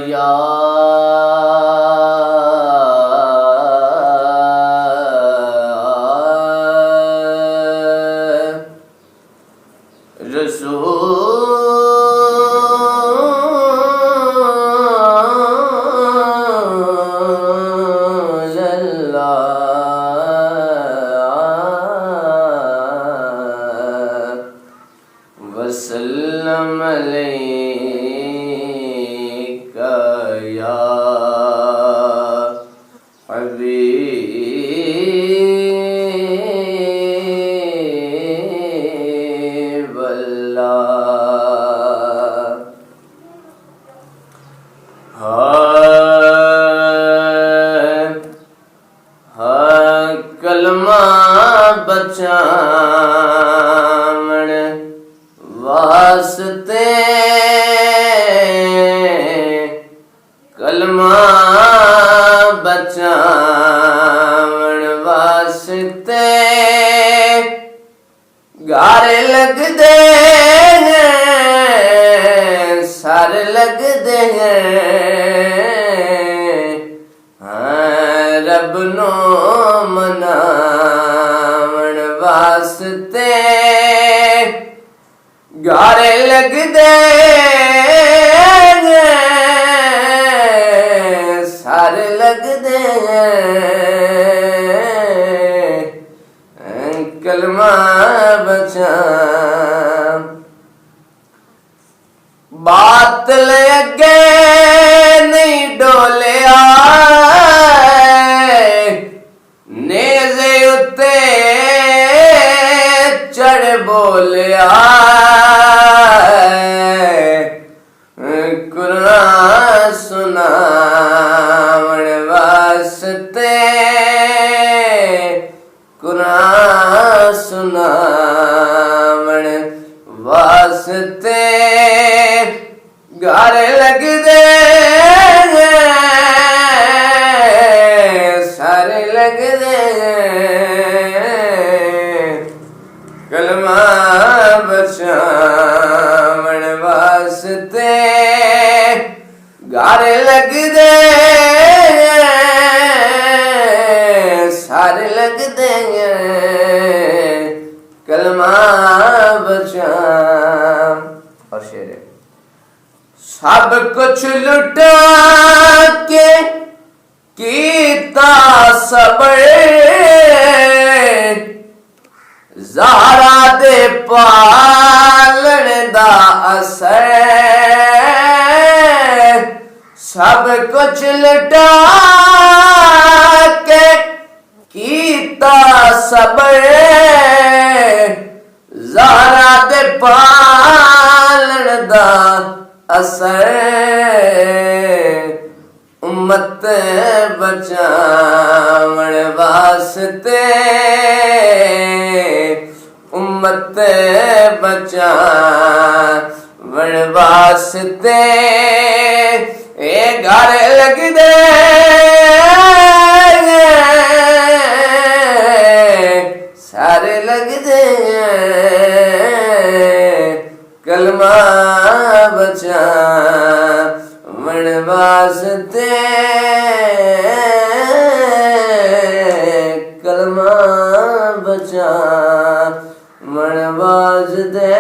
या रसूल अल्लाह वसल्लम अलैका या हबीब अल्लाह कलमा बचावण वास्ते कलमा बचावण वास्ते गारे लगदे हैं सर लगदे हैं रब नो मनावण वास्ते गारे लगदे सर लगदे कलमा बचा बातल अगे नहीं डोलिया नेज़े उत्ते चढ़ बोलिया कुरान सुनावण वास्ते कुरान सुनावण वास्ते गारे लगदे सारे लगदे कलमा बचावण वास्ते गारे लगदे सारे लगदे कलमा बचा। और शेर सब कुछ लुटा के कीता सबर ज़हरा दे पालन दा असर सब कुछ लुटा के कीता सबर ज़हरा दे पालन दा असर उम्मत बचावण वास्ते उम्मत बचावण वास्ते ए गारे लगदे सारे लगदे कलमा बचावण वास्ते कलमा बचावण वास्ते